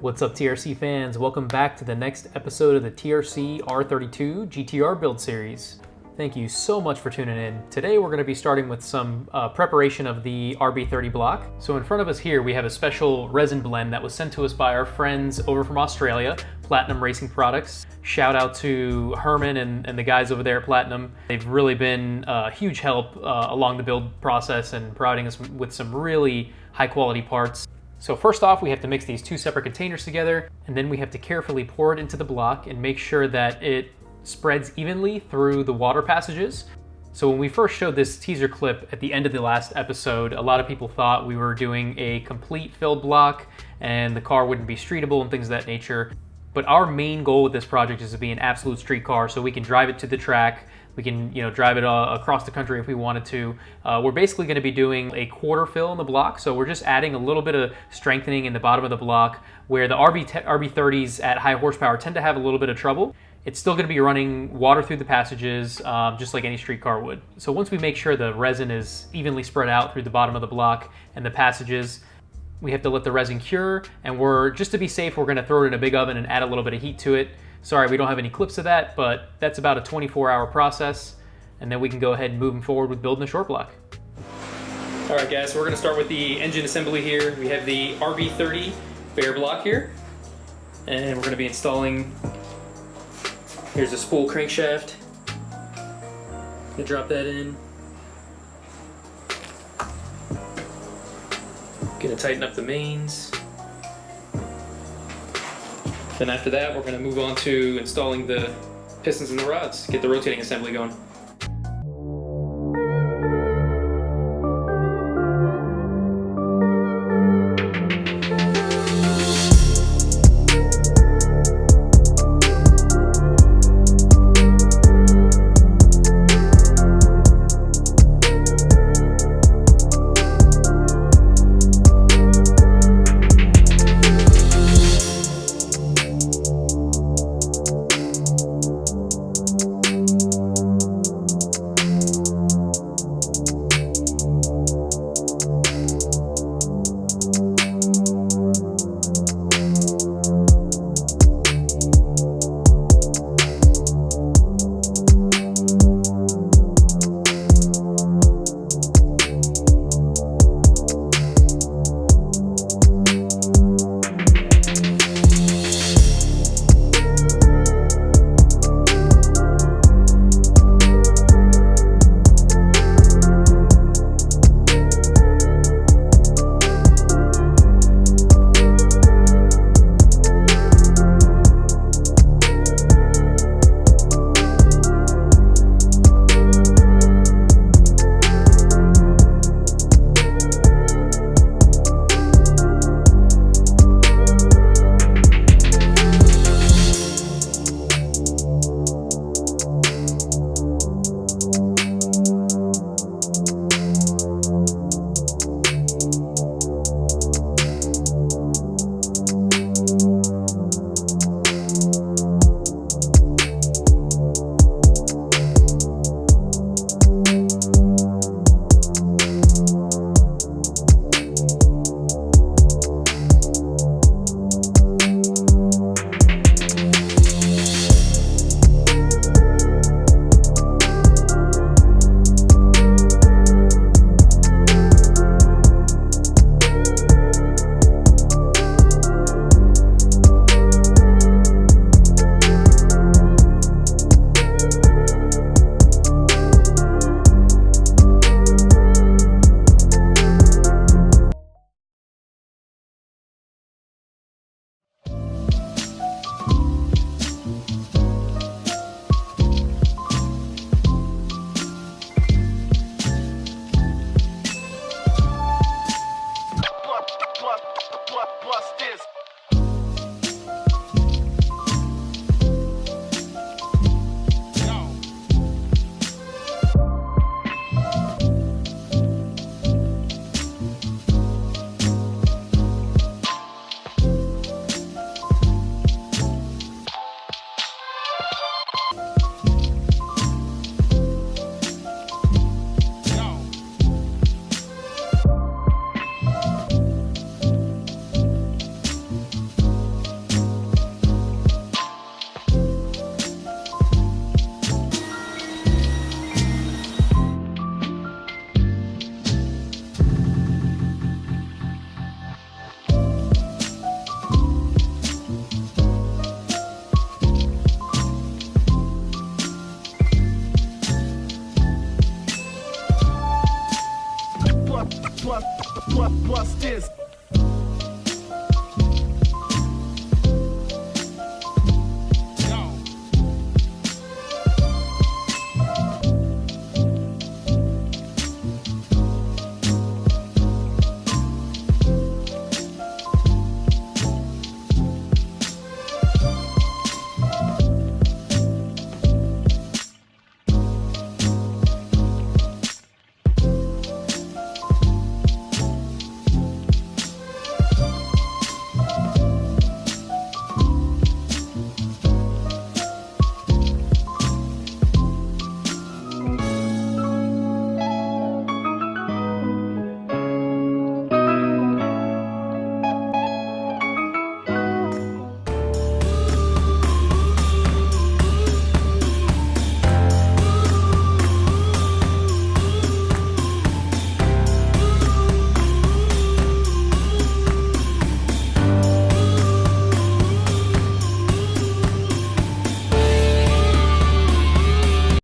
What's up, TRC fans? Welcome back to the next episode of the TRC R32 GTR build series. Thank you so much for tuning in. Today we're going to be starting with some preparation of the RB30 block. So in front of us here we have a special resin blend that was sent to us by our friends over from Australia, Platinum Racing Products. Shout out to Herman and the guys over there at Platinum. They've really been a huge help along the build process and providing us with some really high quality parts. So first off, we have to mix these two separate containers together, and then we have to carefully pour it into the block and make sure that it spreads evenly through the water passages. So when we first showed this teaser clip at the end of the last episode, a lot of people thought we were doing a complete filled block and the car wouldn't be streetable and things of that nature. But our main goal with this project is to be an absolute street car, so we can drive it to the track. We can, drive it across the country if we wanted to. We're basically going to be doing a quarter fill in the block, so we're just adding a little bit of strengthening in the bottom of the block, where the RB30s at high horsepower tend to have a little bit of trouble. It's still going to be running water through the passages, just like any street car would. So once we make sure the resin is evenly spread out through the bottom of the block and the passages, we have to let the resin cure, and just to be safe, we're going to throw it in a big oven and add a little bit of heat to it. Sorry, we don't have any clips of that, but that's about a 24-hour process, and then we can go ahead and move forward with building a short block. All right, guys, so we're going to start with the engine assembly here. We have the RB30 bare block here, and we're going to be installing. Here's a spool crankshaft. Gonna drop that in. Gonna tighten up the mains. Then after that, we're going to move on to installing the pistons and the rods, get the rotating assembly going. Bust this.